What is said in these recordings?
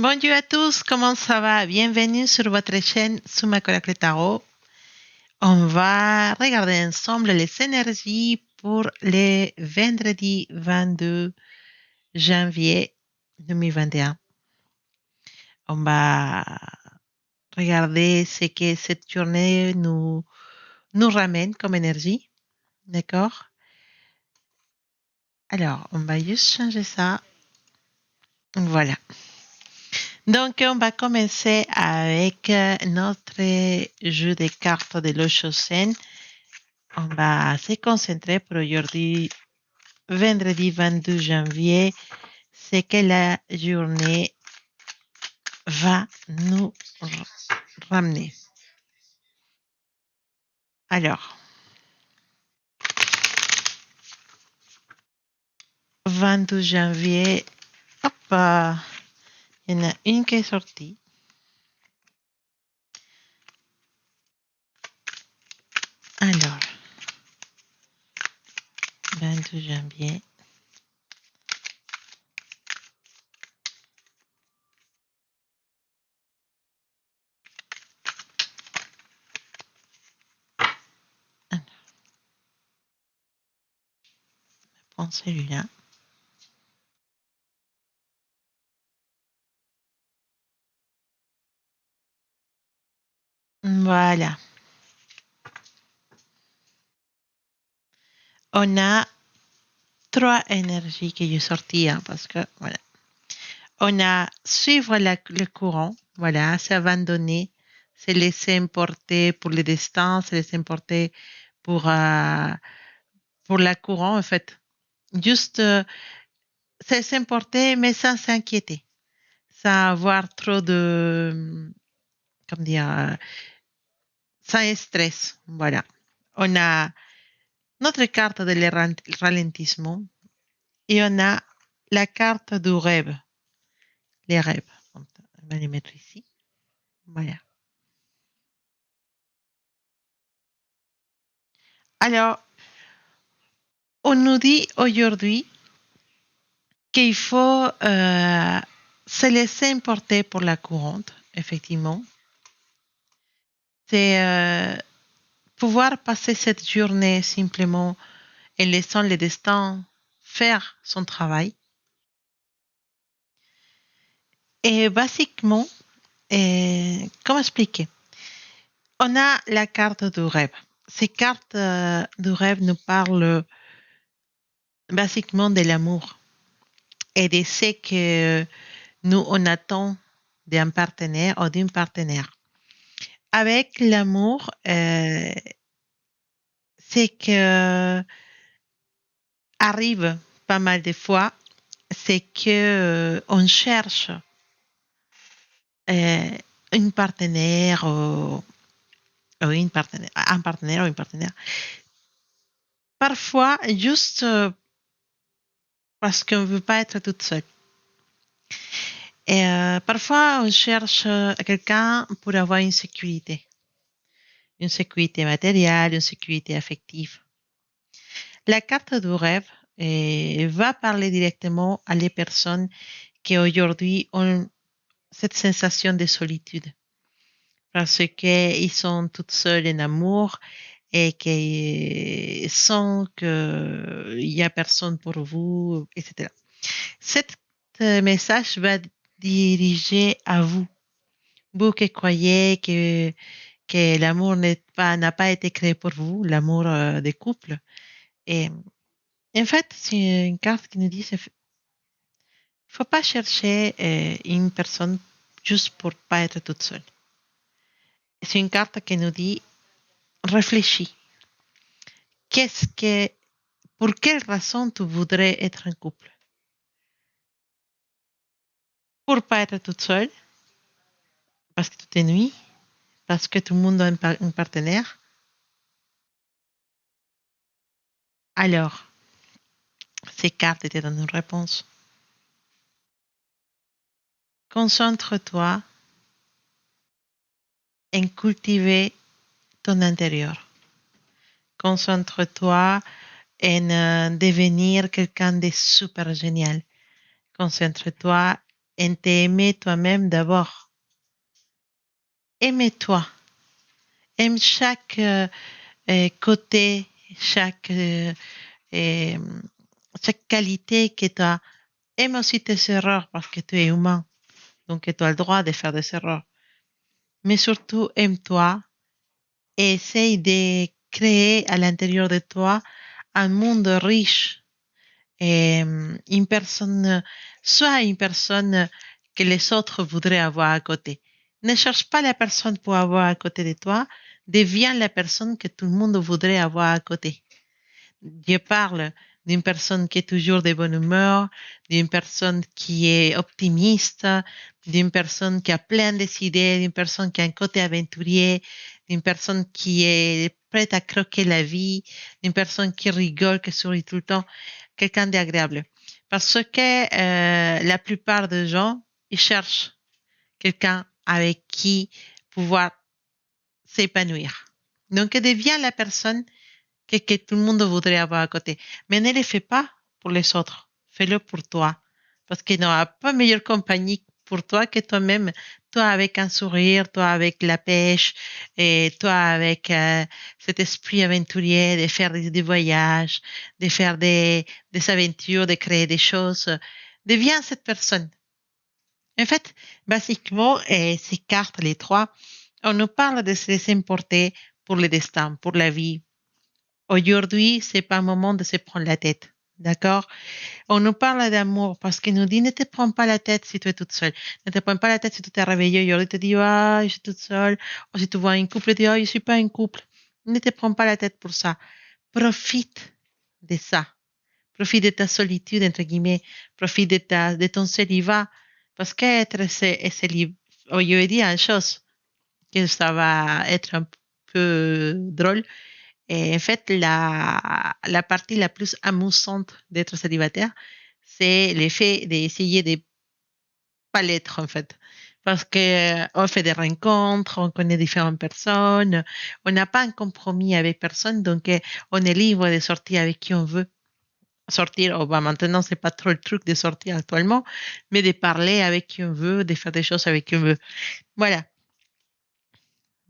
Bonjour à tous, comment ça va? Bienvenue sur votre chaîne Sumako Tarot. On va regarder ensemble les énergies pour le vendredi 22 janvier 2021. On va regarder ce que cette journée nous ramène comme énergie. D'accord? Alors, on va juste changer ça. Voilà. Donc, on va commencer avec notre jeu de cartes de l'Oshosen. On va se concentrer pour aujourd'hui, vendredi 22 janvier, ce que la journée va nous ramener. Alors, 22 janvier, hop, il y en a une qui est sortie. Alors, 22 janvier. Alors, je prends celui-là. Voilà. On a trois énergies que j'ai sorties, parce que, voilà. On a suivre le courant, voilà, s'abandonner, se laisser emporter pour le destin, se laisser emporter pour la courant, en fait. Juste se laisser emporter, mais sans s'inquiéter, sans avoir trop de, comment dire, sans stress, voilà. On a notre carte de ralentissement et on a la carte du rêve, les rêves. On va les mettre ici, voilà. Alors, on nous dit aujourd'hui qu'il faut se laisser emporter pour la courante, effectivement. C'est pouvoir passer cette journée simplement en laissant le destin faire son travail. Et basiquement, comment expliquer? On a la carte du rêve. Ces cartes du rêve nous parlent basiquement de l'amour et de ce que nous on attend d'un partenaire ou d'une partenaire. Avec l'amour, c'est que arrive pas mal de fois, c'est que on cherche euh, une partenaire ou une partenaire, un partenaire ou une partenaire. Parfois, juste parce qu'on ne veut pas être toute seule. Et parfois, on cherche quelqu'un pour avoir une sécurité matérielle, une sécurité affective. La carte du rêve va parler directement à les personnes qui aujourd'hui ont cette sensation de solitude parce qu'ils sont toutes seules en amour et qu'ils sentent qu'il n'y a personne pour vous, etc. Cet message va diriger à vous, vous qui croyez que l'amour n'a pas été créé pour vous, l'amour des couples. Et en fait, c'est une carte qui nous dit qu'il ne faut pas chercher une personne juste pour pas être toute seule. C'est une carte qui nous dit réfléchis. Pour quelle raison tu voudrais être en couple? Pour pas être toute seule, parce que tu t'ennuies, parce que tout le monde a un partenaire. Alors, ces cartes étaient dans une réponse. Concentre-toi en cultiver ton intérieur. Concentre-toi en devenir quelqu'un de super génial. Concentre-toi en t'aimer toi-même d'abord. Aime-toi. Aime chaque côté, chaque, euh, chaque qualité que tu as. Aime aussi tes erreurs parce que tu es humain. Donc, tu as le droit de faire des erreurs. Mais surtout, aime-toi et essaye de créer à l'intérieur de toi un monde riche. Et une personne, soit une personne que les autres voudraient avoir à côté. Ne cherche pas la personne pour avoir à côté de toi, deviens la personne que tout le monde voudrait avoir à côté. Je parle d'une personne qui est toujours de bonne humeur, d'une personne qui est optimiste, d'une personne qui a plein d'idées, d'une personne qui a un côté aventurier, d'une personne qui est prête à croquer la vie, d'une personne qui rigole, qui sourit tout le temps, quelqu'un d'agréable. Parce que la plupart des gens, ils cherchent quelqu'un avec qui pouvoir s'épanouir. Donc, deviens la personne que tout le monde voudrait avoir à côté. Mais ne le fais pas pour les autres. Fais-le pour toi. Parce qu'il n'y aura pas meilleure compagnie pour toi que toi-même. Toi avec un sourire, toi avec la pêche, et toi avec cet esprit aventurier de faire des voyages, de faire des aventures, de créer des choses. Deviens cette personne. En fait, basiquement, ces cartes, les trois, on nous parle de se laisser importer pour le destin, pour la vie. Aujourd'hui, c'est pas un moment de se prendre la tête. D'accord? On nous parle d'amour parce qu'il nous dit ne te prends pas la tête si tu es toute seule. Ne te prends pas la tête si tu t'es réveillé aujourd'hui, te dis ah, je suis toute seule. Ou si tu vois un couple, tu dis ah, je suis pas un couple. Ne te prends pas la tête pour ça. Profite de ça. Profite de ta solitude, entre guillemets. Profite de ton célibat. Parce qu'être célibat, oh, je vais dire une chose, que ça va être un peu drôle. Et en fait, la partie la plus amusante d'être célibataire, c'est l'effet d'essayer de pas l'être, en fait. Parce que on fait des rencontres, on connaît différentes personnes, on n'a pas un compromis avec personne, donc on est libre de sortir avec qui on veut. Sortir, oh, bah, maintenant, c'est pas trop le truc de sortir actuellement, mais de parler avec qui on veut, de faire des choses avec qui on veut. Voilà.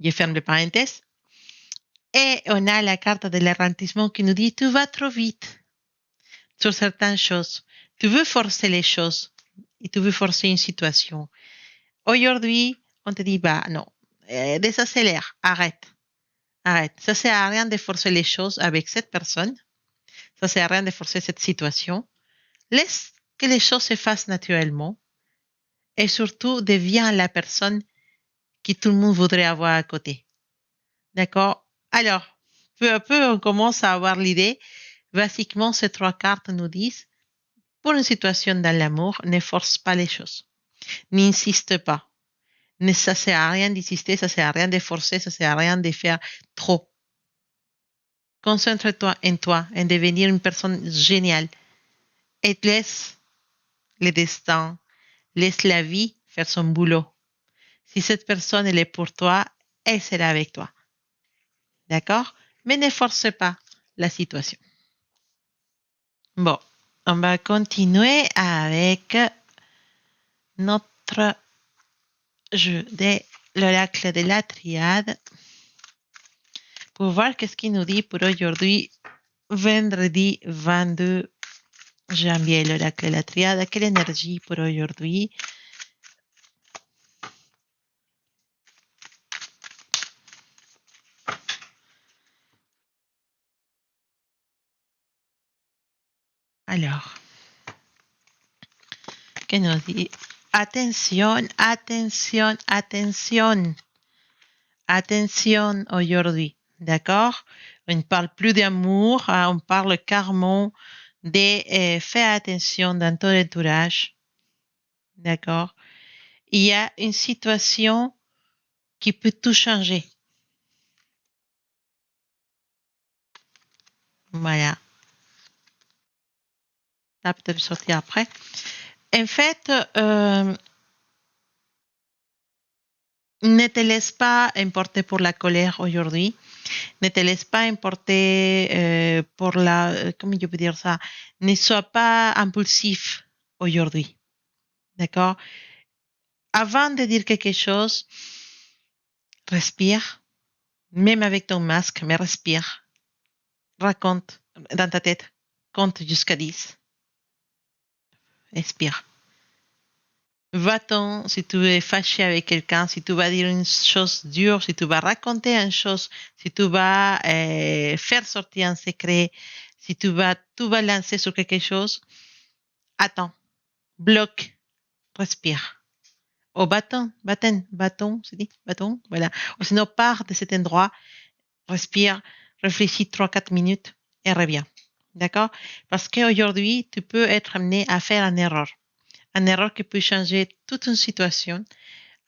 Je ferme les parenthèses. Et on a la carte de l'errantisme qui nous dit, tu vas trop vite sur certaines choses. Tu veux forcer les choses et tu veux forcer une situation. Aujourd'hui, on te dit, bah non, désaccélère, arrête, arrête. Ça sert à rien de forcer les choses avec cette personne. Ça sert à rien de forcer cette situation. Laisse que les choses se fassent naturellement et surtout deviens la personne que tout le monde voudrait avoir à côté. D'accord? Alors, peu à peu, on commence à avoir l'idée. Basiquement, ces trois cartes nous disent, pour une situation dans l'amour, ne force pas les choses. N'insiste pas. Ne, ça sert à rien d'insister, ça sert à rien de forcer, ça sert à rien de faire trop. Concentre-toi en devenir une personne géniale et laisse le destin, laisse la vie faire son boulot. Si cette personne, elle est pour toi, elle sera avec toi. D'accord? Mais ne force pas la situation. Bon, on va continuer avec notre jeu de l'oracle de la triade pour voir qu'est-ce qu'il nous dit pour aujourd'hui, vendredi 22 janvier, l'oracle de la triade. Quelle énergie pour aujourd'hui? Alors, qu'est-ce nous dit? Attention, attention, attention. Attention aujourd'hui, d'accord? On ne parle plus d'amour, on parle carrément de faire attention dans ton entourage, d'accord? Il y a une situation qui peut tout changer. Voilà. Ça peut peut-être sortir après. En fait, ne te laisse pas emporter pour la colère aujourd'hui. Ne te laisse pas emporter pour la... comment je peux dire ça? Ne sois pas impulsif aujourd'hui. D'accord? Avant de dire quelque chose, respire, même avec ton masque, mais respire. Raconte dans ta tête, compte jusqu'à 10. Expire. Va-t'en si tu es fâché avec quelqu'un, si tu vas dire une chose dure, si tu vas raconter une chose, si tu vas faire sortir un secret, si tu vas lancer sur quelque chose, attends, bloque, respire. Au bâton, c'est dit, bâton, voilà. Ou sinon, pars de cet endroit, respire, réfléchis 3, 4 minutes et reviens. D'accord? Parce qu'aujourd'hui, tu peux être amené à faire une erreur. Une erreur qui peut changer toute une situation,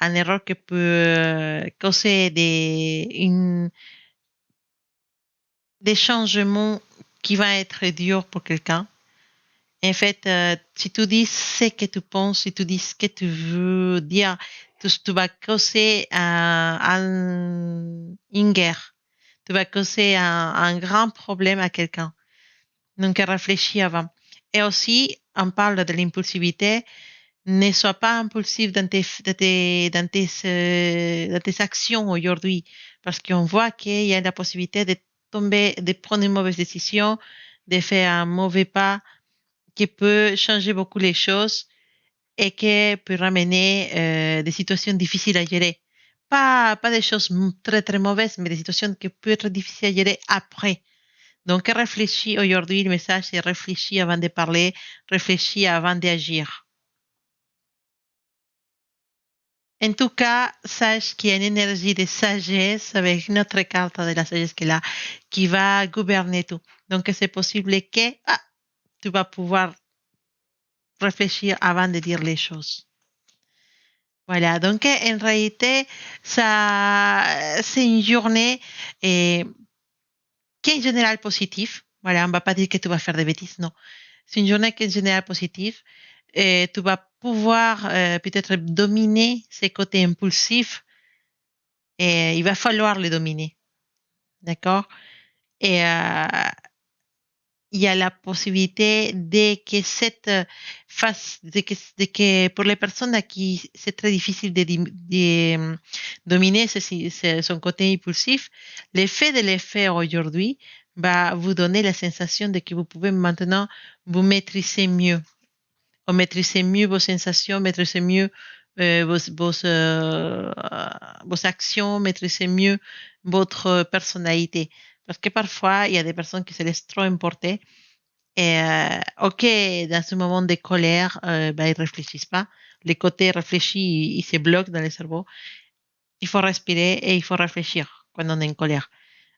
une erreur qui peut causer des changements qui vont être durs pour quelqu'un. En fait, si tu dis ce que tu penses, si tu dis ce que tu veux dire, tu vas causer une guerre. Tu vas causer un grand problème à quelqu'un. Donc, réfléchis avant. Et aussi, on parle de l'impulsivité. Ne sois pas impulsif dans tes actions aujourd'hui, parce qu'on voit qu'il y a la possibilité de tomber, de prendre une mauvaise décision, de faire un mauvais pas qui peut changer beaucoup les choses et qui peut ramener des situations difficiles à gérer. Pas des choses très très mauvaises, mais des situations qui peuvent être difficiles à gérer après. Donc réfléchis aujourd'hui, le message c'est réfléchis avant de parler, réfléchis avant d'agir. En tout cas, sache qu'il y a une énergie de sagesse avec notre carte de la sagesse qui est là, qui va gouverner tout. Donc, c'est possible que tu vas pouvoir réfléchir avant de dire les choses. Voilà, donc en réalité, c'est une journée qui est en général positive. Voilà, on ne va pas dire que tu vas faire des bêtises, non. C'est une journée qui est en général positive. Et tu vas pouvoir peut-être dominer ces côtés impulsifs et il va falloir les dominer. D'accord? Et il y a la possibilité de que cette phase, de que pour les personnes à qui c'est très difficile de dominer son côté impulsif, le fait de le faire aujourd'hui va vous donner la sensation de que vous pouvez maintenant vous maîtriser mieux, ou maîtriser mieux vos sensations, maîtriser mieux vos actions, maîtriser mieux votre personnalité. Parce que parfois, il y a des personnes qui se laissent trop emporter. Et OK, dans ce moment de colère, ben, ils réfléchissent pas. Les côtés réfléchis, ils se bloquent dans le cerveau. Il faut respirer et il faut réfléchir quand on est en colère.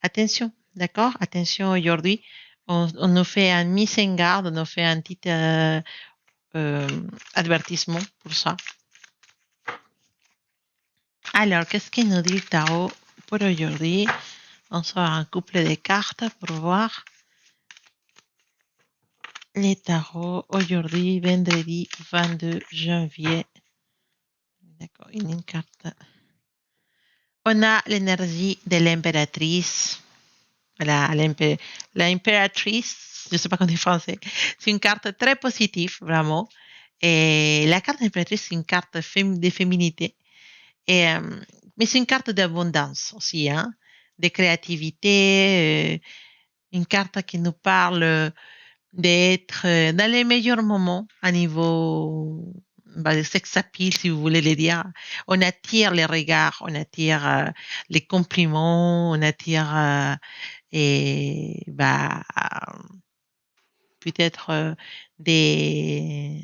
Attention, d'accord? Attention aujourd'hui. On nous fait un mise en garde, on nous fait un petit euh, avertissement pour ça. Alors, qu'est-ce qu'il nous dit le tarot pour aujourd'hui? On sort un couple de cartes pour voir les tarots aujourd'hui, vendredi 22 janvier. D'accord, une carte. On a l'énergie de l'impératrice. Voilà, l'impératrice, je ne sais pas comment dire en français. C'est une carte très positive, vraiment. Et la carte impératrice, c'est une carte de féminité. Et, mais c'est une carte d'abondance aussi, hein, de créativité, une carte qui nous parle d'être dans les meilleurs moments à niveau bah, sex appeal, si vous voulez le dire. On attire les regards, on attire les compliments, on attire et bah, peut-être des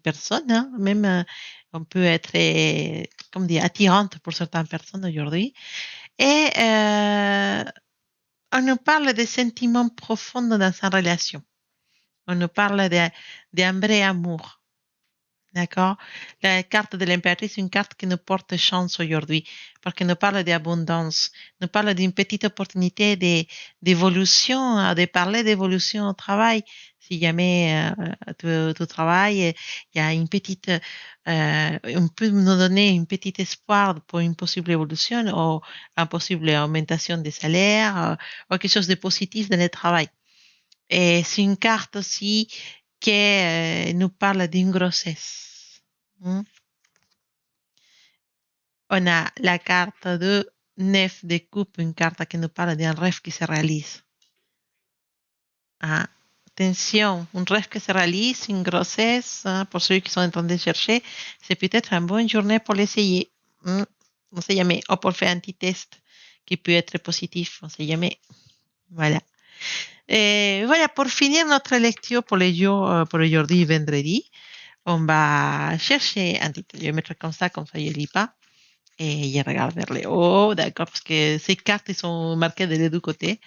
personnes, hein, même on peut être, comme dire, attirante pour certaines personnes aujourd'hui. Et on nous parle des sentiments profonds dans une relation. On nous parle d'un vrai amour. D'accord? La carte de l'impératrice est une carte qui nous porte chance aujourd'hui, parce qu'elle nous parle d'abondance, nous parle d'une petite opportunité d'évolution, de parler d'évolution au travail. Si jamais tu travailles, il y a une petite, on peut nous donner une petite espoir pour une possible évolution ou une possible augmentation des salaires ou quelque chose de positif dans le travail. Et c'est une carte aussi qui nous parle d'une grossesse. Hmm. On a la carte de 9 de coupe, une carte qui nous parle d'un rêve qui se réalise. Ah, attention, un rêve qui se réalise, une grossesse, hein, pour ceux qui sont en train de chercher, c'est peut-être une bonne journée pour l'essayer. Hmm. On ne sait jamais. Ou pour faire un petit test qui peut être positif. On ne sait jamais. Voilà. Et voilà, pour finir notre lecture pour les jours, pour aujourd'hui, vendredi, on va chercher un titre. Je vais mettre comme ça, je ne lis pas. Et je regarde vers le haut, d'accord, parce que ces cartes ils sont marquées de les deux côtés.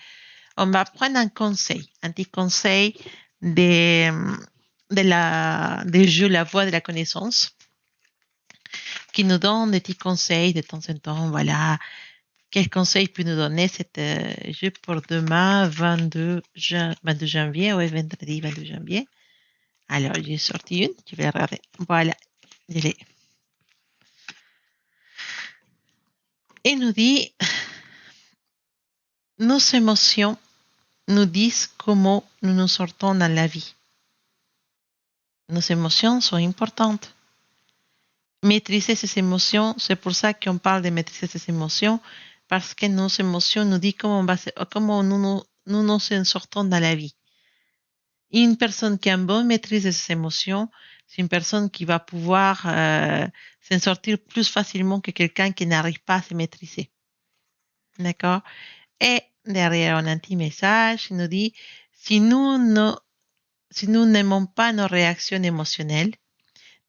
On va prendre un petit conseil de, des jeux La Voix de la Connaissance, qui nous donne des petits conseils de temps en temps. Voilà, quel conseil peut nous donner cet jeu pour demain, 22 janvier, ouais, vendredi 22 janvier. Alors, j'ai sorti une, je vais regarder. Voilà, je l'ai. Il nous dit, nos émotions nous disent comment nous nous sortons dans la vie. Nos émotions sont importantes. Maîtriser ces émotions, c'est pour ça qu'on parle de maîtriser ces émotions, parce que nos émotions nous disent comment nous nous en sortons dans la vie. Une personne qui a une bonne maîtrise de ses émotions, c'est une personne qui va pouvoir s'en sortir plus facilement que quelqu'un qui n'arrive pas à se maîtriser. D'accord? Et derrière, on a un petit message qui nous dit, si si nous n'aimons pas nos réactions émotionnelles,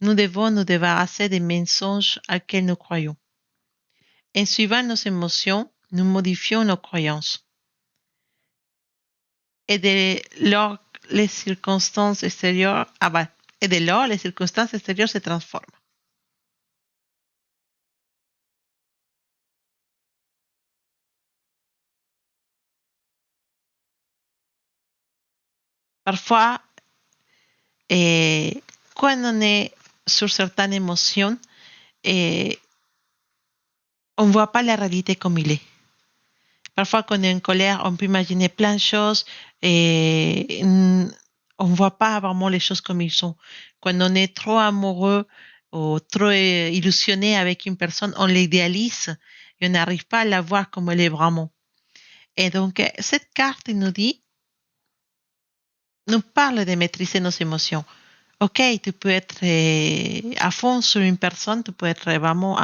nous devons nous débarrasser des mensonges auxquels nous croyons. En suivant nos émotions, nous modifions nos croyances. Et dès lors, les circonstances extérieures, et dès lors, les circonstances extérieures se transforment. Parfois, quand on est sur certaines émotions, et on ne voit pas la réalité comme il est. Parfois, quand on est en colère, on peut imaginer plein de choses et on ne voit pas vraiment les choses comme ils sont. Quand on est trop amoureux ou trop illusionné avec une personne, on l'idéalise et on n'arrive pas à la voir comme elle est vraiment. Et donc, cette carte nous dit, nous parle de maîtriser nos émotions. Ok, tu peux être à fond sur une personne, tu peux être vraiment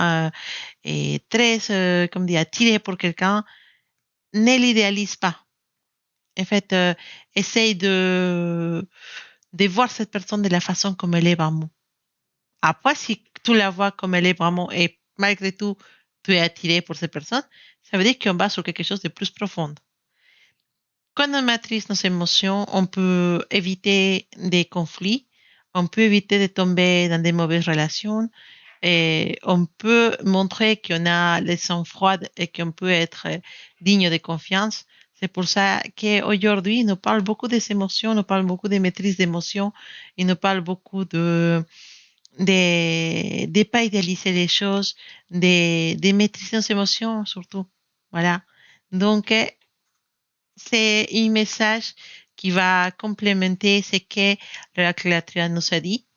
très, comme dire, attiré pour quelqu'un. Ne l'idéalise pas. En fait, essaye de voir cette personne de la façon comme elle est vraiment. Après, si tu la vois comme elle est vraiment et malgré tout, tu es attiré pour cette personne, ça veut dire qu'on va sur quelque chose de plus profond. Quand on maîtrise nos émotions, on peut éviter des conflits, on peut éviter de tomber dans des mauvaises relations et on peut montrer qu'on a les sangs froids et qu'on peut être digne de confiance. C'est pour ça qu'aujourd'hui, il nous parle beaucoup des émotions, il nous parle beaucoup de maîtrise d'émotions, il nous parle beaucoup de pas idéaliser les choses, de maîtriser nos émotions surtout. Voilà. Donc, c'est un message qui va complémenter ce que la créature nous a dit.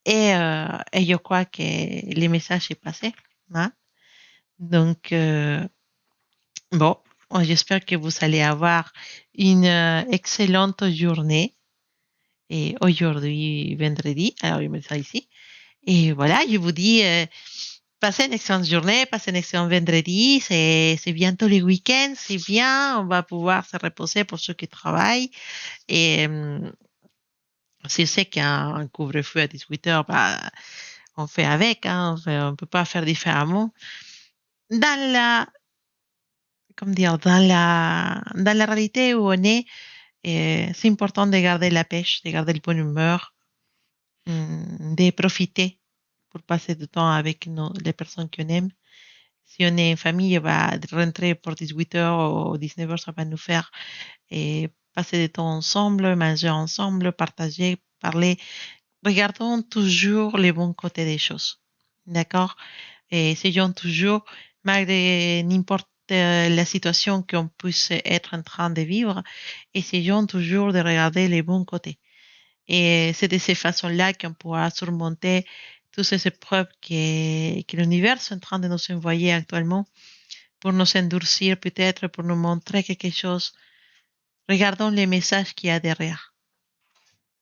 Et je crois que le message est passé. Hein? Donc, bon, j'espère que vous allez avoir une excellente journée. Et aujourd'hui, vendredi, alors je mets ça ici. Et voilà, je vous dis, passez une excellente journée, passez un excellent vendredi. C'est bientôt les week-ends, c'est bien. On va pouvoir se reposer pour ceux qui travaillent. Et si c'est qu'il y a un couvre-feu à 18 heures, bah, on fait avec, hein, on ne peut pas faire différemment. Dans la, comment dire, dans la réalité où on est, c'est important de garder la pêche, de garder le bonne humeur, de profiter pour passer du temps avec les personnes qu'on aime. Si on est en famille, va rentrer pour 18 heures ou 19 heures, ça va nous faire passer du temps ensemble, manger ensemble, partager, parler. Regardons toujours les bons côtés des choses. D'accord? Et essayons toujours, malgré n'importe la situation qu'on puisse être en train de vivre, essayons toujours de regarder les bons côtés. Et c'est de ces façons-là qu'on pourra surmonter toutes ces épreuves que l'univers est en train de nous envoyer actuellement pour nous endurcir peut-être, pour nous montrer quelque chose. Regardons les messages qu'il y a derrière.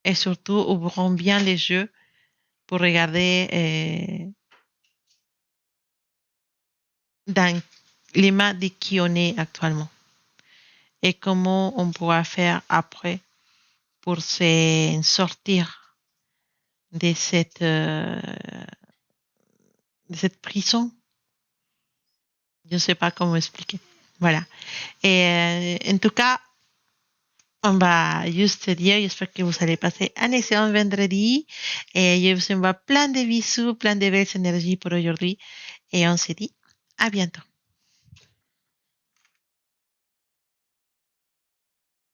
Et surtout, ouvrons bien les yeux pour regarder dans les mains de qui on est actuellement et comment on pourra faire après pour se sortir de cette prison. Je ne sais pas comment expliquer. Voilà. Et en tout cas, on va juste se dire, j'espère que vous allez passer un excellent vendredi. Et je vous envoie plein de bisous, plein de belles énergies pour aujourd'hui. Et on se dit à bientôt.